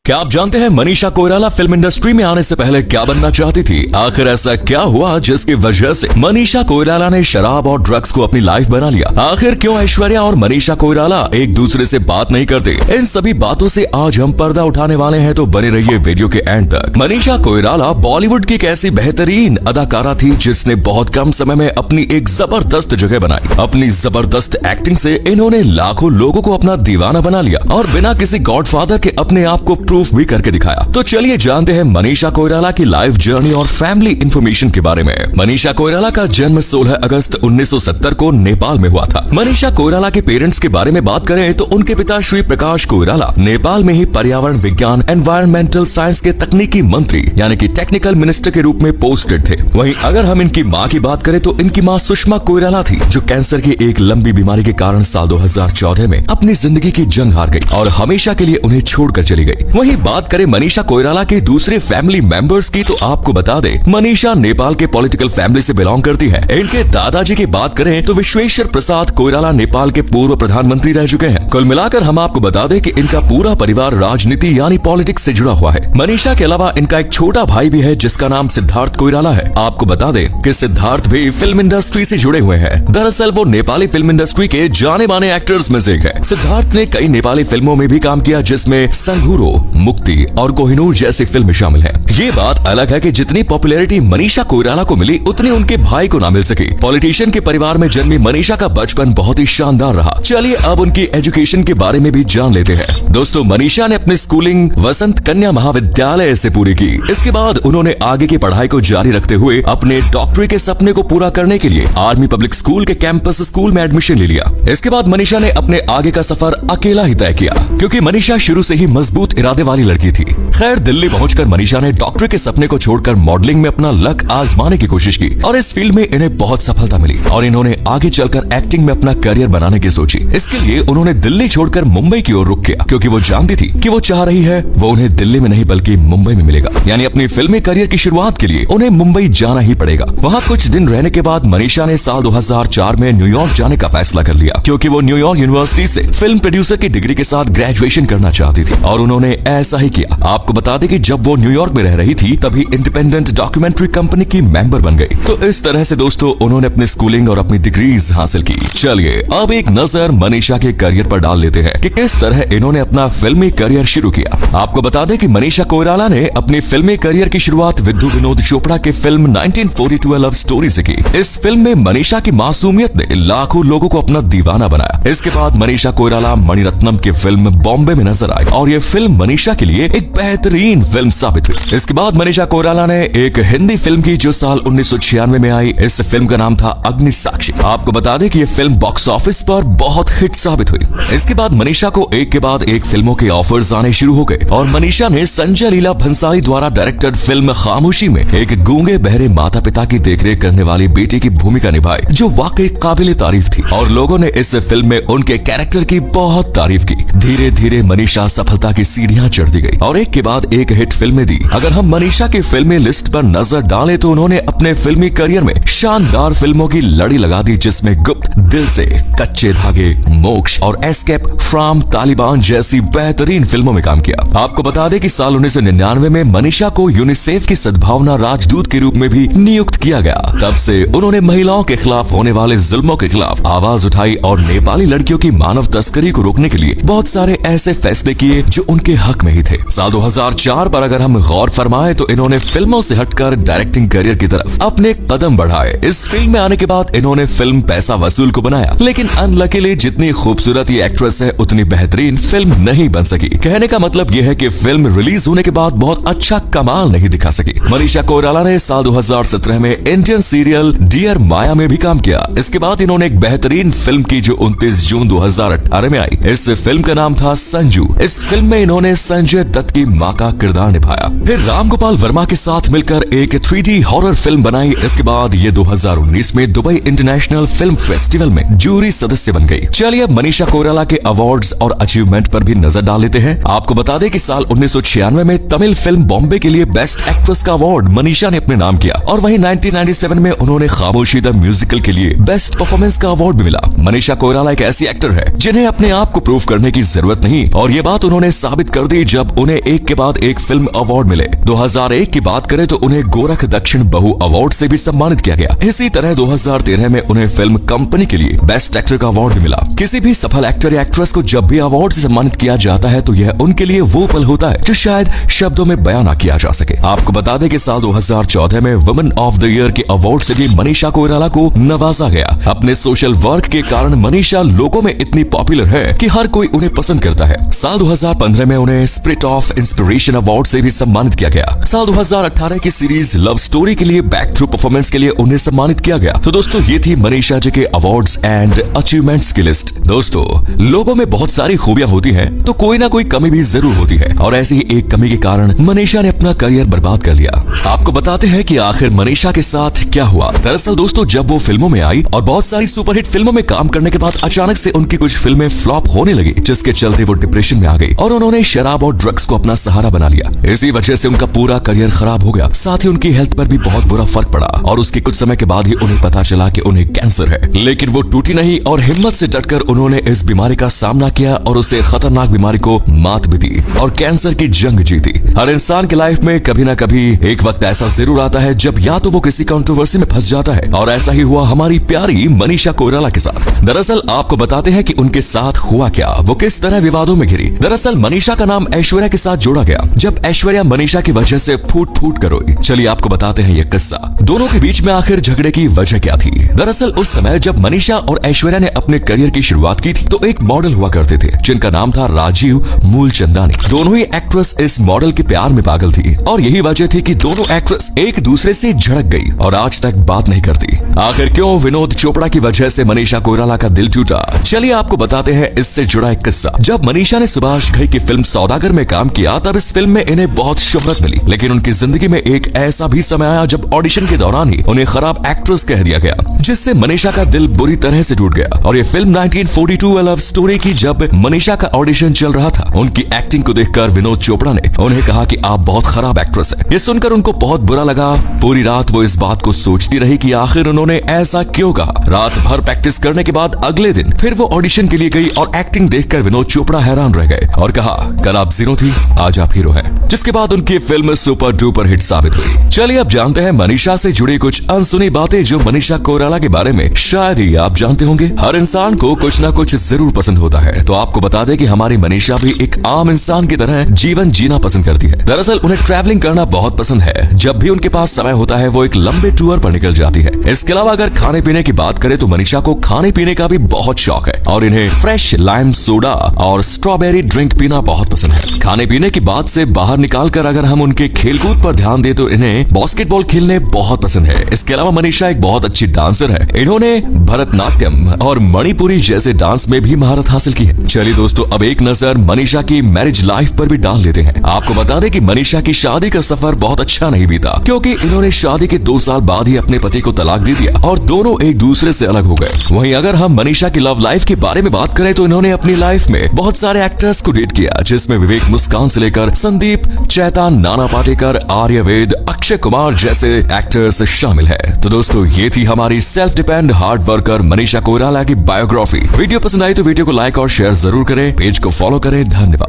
क्या आप जानते हैं मनीषा कोइराला फिल्म इंडस्ट्री में आने से पहले क्या बनना चाहती थी? आखिर ऐसा क्या हुआ जिसकी वजह से मनीषा कोइराला ने शराब और ड्रग्स को अपनी लाइफ बना लिया? आखिर क्यों ऐश्वर्या और मनीषा कोइराला एक दूसरे से बात नहीं करते? इन सभी बातों से आज हम पर्दा उठाने वाले हैं, तो बने रहिए वीडियो के एंड तक। मनीषा कोइराला बॉलीवुड की एक ऐसी बेहतरीन अदाकारा थी जिसने बहुत कम समय में अपनी एक जबरदस्त जगह बनाई। अपनी जबरदस्त एक्टिंग से इन्होंने लाखों लोगों को अपना दीवाना बना लिया और बिना किसी गॉडफादर के अपने आप को प्रूफ भी करके दिखाया। तो चलिए जानते हैं मनीषा कोइराला की लाइफ जर्नी और फैमिली इंफॉर्मेशन के बारे में। मनीषा कोइराला का जन्म 16 अगस्त 1970 को नेपाल में हुआ था। मनीषा कोइराला के पेरेंट्स के बारे में बात करें तो उनके पिता श्री प्रकाश कोइराला नेपाल में ही पर्यावरण विज्ञान एनवायरमेंटल साइंस के तकनीकी मंत्री यानी कि टेक्निकल मिनिस्टर के रूप में पोस्टेड थे। वहीं अगर हम इनकी माँ की बात करें तो इनकी माँ सुषमा कोइराला थी, जो कैंसर की एक लंबी बीमारी के कारण साल 2014 में अपनी जिंदगी की जंग हार गई और हमेशा के लिए उन्हें छोड़कर चली गई। वहीं बात करें मनीषा कोइराला के दूसरे फैमिली मेंबर्स की तो आपको बता दें, मनीषा नेपाल के पॉलिटिकल फैमिली से बिलोंग करती है। इनके दादाजी की बात करें तो विश्वेश्वर प्रसाद कोइराला नेपाल के पूर्व प्रधानमंत्री रह चुके हैं। कुल मिलाकर हम आपको बता दें कि इनका पूरा परिवार राजनीति यानी पॉलिटिक्स से जुड़ा हुआ है। मनीषा के अलावा इनका एक छोटा भाई भी है जिसका नाम सिद्धार्थ कोइराला है। आपको बता दें कि सिद्धार्थ भी फिल्म इंडस्ट्री से जुड़े हुए हैं। दरअसल वो नेपाली फिल्म इंडस्ट्री के जाने माने एक्टर्स में से एक है। सिद्धार्थ ने कई नेपाली फिल्मों में भी काम किया जिसमें संघुरो, मुक्ति और कोहिनूर जैसी फिल्में शामिल हैं। ये बात अलग है कि जितनी पॉपुलैरिटी मनीषा कोइराला को मिली उतनी उनके भाई को ना मिल सकी। पॉलिटिशियन के परिवार में जन्मी मनीषा का बचपन बहुत ही शानदार रहा। चलिए अब उनकी एजुकेशन के बारे में भी जान लेते हैं। दोस्तों, मनीषा ने अपनी स्कूलिंग वसंत कन्या महाविद्यालय से पूरी की। इसके बाद उन्होंने आगे की पढ़ाई को जारी रखते हुए अपने डॉक्टरी के सपने को पूरा करने के लिए आर्मी पब्लिक स्कूल के कैंपस स्कूल में एडमिशन ले लिया। इसके बाद मनीषा ने अपने आगे का सफर अकेला ही तय किया, क्योंकि मनीषा शुरू से ही मजबूत इरादे वाली लड़की थी। खैर, दिल्ली पहुंचकर मनीषा ने डॉक्टरी के सपने को छोड़कर मॉडलिंग में अपना लक आजमाने की कोशिश की और इस फील्ड में इन्हें बहुत सफलता मिली और इन्होंने आगे चलकर एक्टिंग में अपना करियर बनाने की सोची। इसके लिए उन्होंने दिल्ली छोड़कर मुंबई की ओर रुख किया, क्योंकि वो जानती थी कि वो चाह रही है वो उन्हें दिल्ली में नहीं बल्कि मुंबई में मिलेगा। यानी अपनी फिल्मी करियर की शुरुआत के लिए उन्हें मुंबई जाना ही पड़ेगा। वहाँ कुछ दिन रहने के बाद मनीषा ने साल 2004 में न्यूयॉर्क जाने का फैसला कर लिया, क्योंकि वो न्यूयॉर्क यूनिवर्सिटी से फिल्म प्रोड्यूसर की डिग्री के साथ ग्रेजुएशन करना चाहती थी और उन्होंने ऐसा ही किया। आपको बता दें कि जब वो न्यूयॉर्क में रह रही थी तभी इंडिपेंडेंट डॉक्यूमेंट्री कंपनी की मेंबर बन गई। तो इस तरह से दोस्तों उन्होंने अपनी स्कूलिंग और अपनी डिग्रीज हासिल की। चलिए अब एक नजर मनीषा के करियर पर डाल लेते हैं कि किस तरह इन्होंने अपना फिल्मी करियर शुरू किया। आपको बता दें कि मनीषा कोइराला ने अपनी फिल्मी करियर की शुरुआत विद्यु विनोद चोपड़ा के फिल्म 1942 लव स्टोरी से की। इस फिल्म में मनीषा की मासूमियत ने लाखों लोगों को अपना दीवाना बनाया। इसके बाद मनीषा कोइराला मणिरत्नम की फिल्म बॉम्बे में नजर आई और ये फिल्म मनीषा के लिए एक बेहतरीन फिल्म साबित हुई। इसके बाद मनीषा कोइराला ने एक हिंदी फिल्म की जो साल 1996 में आई। इस फिल्म का नाम था अग्निसाक्षी। आपको बता दें कि ये फिल्म बॉक्स ऑफिस पर बहुत हिट साबित हुई। इसके बाद मनीषा को एक के बाद एक फिल्मों के ऑफर्स आने शुरू हो गए और मनीषा ने संजय लीला भंसाली द्वारा डायरेक्टेड फिल्म खामोशी में एक गूंगे बहरे माता पिता की देखरेख करने वाली बेटी की भूमिका निभाई, जो वाकई काबिले तारीफ थी और लोगों ने इस फिल्म में उनके कैरेक्टर की बहुत तारीफ की। धीरे धीरे मनीषा सफलता की सीढ़ियां चढ़ती गई और एक के बाद एक हिट फिल्में दी। अगर हम मनीषा की फिल्मी लिस्ट पर नजर डालें तो उन्होंने अपने फिल्मी करियर में शानदार फिल्मों की लड़ी लगा दी, जिसमें गुप्त, दिल से, कच्चे धागे, मोक्ष और एस्केप फ्रॉम तालिबान जैसी बेहतरीन फिल्मों में काम किया। आपको बता दें कि साल 1999 में मनीषा को यूनिसेफ की सद्भावना राजदूत के रूप में भी नियुक्त किया गया। तब से उन्होंने महिलाओं के खिलाफ होने वाले जुल्मों के खिलाफ आवाज उठाई और नेपाली लड़कियों की मानव तस्करी को रोकने के लिए बहुत सारे ऐसे फैसले किए जो उनके हक में ही थे। साल 2004 पर अगर हम गौर फरमाए तो इन्होंने फिल्मों से हटकर डायरेक्टिंग करियर की तरफ अपने कदम बढ़ाए। इस फील्ड में आने के बाद इन्होंने फिल्म पैसा वसूल को बनाया, लेकिन अनलकीली जितनी खूबसूरत ये एक्ट्रेस है उतनी बेहतरीन फिल्म नहीं बन सकी। कहने का मतलब यह है कि फिल्म रिलीज होने के बाद बहुत अच्छा कमाल नहीं दिखा सकी। मनीषा कोइराला ने साल 2017 में इंडियन सीरियल डियर माया में भी काम किया। इसके बाद इन्होंने एक बेहतरीन फिल्म की जो 29 जून 2018 में आई। इस फिल्म का नाम था संजू। इस फिल्म में इन्होंने संजय दत्त की मां का किरदार निभाया। फिर रामगोपाल वर्मा के साथ मिलकर एक 3D हॉरर फिल्म बनाई। इसके बाद ये 2019 में दुबई इंटरनेशनल फिल्म फेस्टिवल में जूरी सदस्य बन गई। चलिए अब मनीषा कोइराला के अवार्ड्स और अचीवमेंट पर भी नजर डाल लेते हैं। आपको बता दें कि साल 1996 में तमिल फिल्म बॉम्बे के लिए बेस्ट एक्ट्रेस का अवार्ड मनीषा ने अपने नाम किया और वहीं 1997 में उन्होंने खामोशी द म्यूजिकल के लिए बेस्ट परफॉर्मेंस का अवार्ड भी मिला। मनीषा कोइराला एक ऐसी एक्टर है जिन्हें अपने आप को प्रूव करने की जरूरत नहीं और ये बात उन्होंने साबित कर दी हुई जब उन्हें एक के बाद एक फिल्म अवार्ड मिले। 2001 की बात करें तो उन्हें गोरख दक्षिण बहु अवार्ड से भी सम्मानित किया गया। इसी तरह 2013 में उन्हें फिल्म कंपनी के लिए बेस्ट एक्टर का अवार्ड मिला। किसी भी सफल एक्टर या एक्ट्रेस को जब भी अवार्ड से सम्मानित किया जाता है तो यह उनके लिए वो पल होता है जो शायद शब्दों में बयान ना किया जा सके। आपको बता दें कि साल 2014 में वुमेन ऑफ द ईयर के अवार्ड से भी मनीषा कोइराला को नवाजा गया। अपने सोशल वर्क के कारण मनीषा लोगों में इतनी पॉपुलर है कि हर कोई उन्हें पसंद करता है। साल 2015 में उन्हें स्पिरिट ऑफ इंस्पिरेशन अवार्ड से भी सम्मानित किया गया। साल 2018 की सीरीज लव स्टोरी के लिए बैक थ्रू परफॉर्मेंस के लिए उन्हें सम्मानित किया गया। तो दोस्तों ये थी मनीषा जी के अवार्ड्स एंड अचीवमेंट्स की लिस्ट। दोस्तों लोगों में बहुत सारी खूबियां होती हैं तो कोई ना कोई कमी भी जरूर होती है और ऐसी ही एक कमी के कारण मनीषा ने अपना करियर बर्बाद कर लिया। आपको बताते हैं कि आखिर मनीषा के साथ क्या हुआ। दरअसल दोस्तों जब वो फिल्मों में आई और बहुत सारी सुपरहिट फिल्मों में काम करने के बाद अचानक से उनकी कुछ फिल्में फ्लॉप होने लगी, जिसके चलते वो डिप्रेशन में आ गई और उन्होंने शराब और ड्रग्स को अपना सहारा बना लिया। इसी वजह से उनका पूरा करियर खराब हो गया, साथ ही उनकी हेल्थ पर भी बहुत बुरा फर्क पड़ा और उसके कुछ समय के बाद ही उन्हें पता चला कि उन्हें कैंसर है। लेकिन वो टूटी नहीं और हिम्मत से डटकर उन्होंने इस बीमारी का सामना किया और उसे खतरनाक बीमारी को मात भी दी और कैंसर की जंग जीती। हर इंसान की लाइफ में कभी ना कभी एक वक्त ऐसा जरूर आता है जब या तो वो किसी कंट्रोवर्सी में फंस जाता है और ऐसा ही हुआ हमारी प्यारी मनीषा कोइराला के साथ। दरअसल आपको बताते हैं कि उनके साथ हुआ क्या, वो किस तरह विवादों में घिरी। दरअसल मनीषा का नाम ऐश्वर्या के साथ जोड़ा गया जब ऐश्वर्या मनीषा की वजह से फूट फूट कर रोई। चलिए आपको बताते हैं ये किस्सा। दोनों के बीच में आखिर झगड़े की वजह क्या थी। दरअसल उस समय जब मनीषा और ऐश्वर्या ने अपने करियर की शुरुआत की थी तो एक मॉडल हुआ करते थे जिनका नाम था राजीव मूलचंदानी। दोनों ही एक्ट्रेस इस मॉडल के प्यार में पागल थी और यही वजह थी कि दोनों एक्ट्रेस एक दूसरे से झड़क गई और आज तक बात नहीं करती। आखिर क्यों विनोद चोपड़ा की वजह से मनीषा कोइराला का दिल टूटा, चलिए आपको बताते हैं इससे जुड़ा एक किस्सा। जब मनीषा ने सुभाष घई की फिल्म सौदागर में काम किया तब इस फिल्म में इन्हें बहुत शोहरत मिली, लेकिन उनकी जिंदगी में एक ऐसा भी समय आया जब ऑडिशन के दौरान ही उन्हें खराब एक्ट्रेस कह दिया गया, जिससे मनीषा का दिल बुरी तरह से टूट गया। और ये फिल्म 1942 लव स्टोरी की जब मनीषा का ऑडिशन चल रहा था, उनकी एक्टिंग को देखकर विनोद चोपड़ा ने उन्हें कहा कि आप बहुत खराब एक्ट्रेस हैं। ये सुनकर उनको बहुत बुरा लगा। पूरी रात वो इस बात को सोचती रही कि आखिर उन्होंने ऐसा क्यों कहा। रात भर प्रैक्टिस करने के बाद अगले दिन फिर वो ऑडिशन के लिए गई और एक्टिंग देखकर विनोद चोपड़ा हैरान रह गए और कहा कल आप जीरो थी, आज आप हीरो हैं। जिसके बाद उनकी फिल्म सुपर डुपर हिट साबित हुई। चलिए अब जानते हैं मनीषा से जुड़ी कुछ अनसुनी बातें जो मनीषा कोइराला के बारे में शायद ही आप जानते होंगे। हर इंसान को कुछ ना कुछ जरूर पसंद होता है, तो आपको बता दें कि हमारी मनीषा भी एक आम इंसान की तरह जीवन जीना पसंद करती है। दरअसल उन्हें ट्रैवलिंग करना बहुत पसंद है। जब भी उनके पास समय होता है वो एक लंबे टूर पर निकल जाती है। इसके अलावा अगर खाने पीने की बात करें तो मनीषा को खाने पीने का भी बहुत शौक है और इन्हें फ्रेश लाइम सोडा और स्ट्रॉबेरी ड्रिंक पीना बहुत पसंद है। खाने पीने की बात से बाहर निकालकर अगर हम उनके खेलकूद पर ध्यान दें तो इन्हें बास्केटबॉल खेलने बहुत पसंद है। इसके अलावा मनीषा एक बहुत अच्छी डांसर है। इन्होंने भरतनाट्यम और मणिपुरी जैसे डांस में भी महारत हासिल की है। चलिए दोस्तों अब एक नजर मनीषा की मैरिज लाइफ पर भी डाल लेते हैं। आपको बता दें कि मनीषा की शादी का सफर बहुत अच्छा नहीं बीता, क्योंकि इन्होंने शादी के 2 साल बाद ही अपने पति को तलाक दे दिया और दोनों एक दूसरे से अलग हो गए। वहीं अगर हम मनीषा की लव लाइफ के बारे में बात करें तो इन्होंने अपनी लाइफ में बहुत सारे एक्टर्स को डेट किया, जिसमें विवेक मुस्कान से लेकर संदीप, चैतान, नाना पाटेकर, आर्यवेद, अक्षय कुमार जैसे एक्टर्स शामिल है। तो दोस्तों ये थी हमारी self depend hard worker Manisha Koirala की बायोग्राफी। वीडियो पसंद आई तो वीडियो को लाइक और शेयर जरूर करें, पेज को फॉलो करें। धन्यवाद।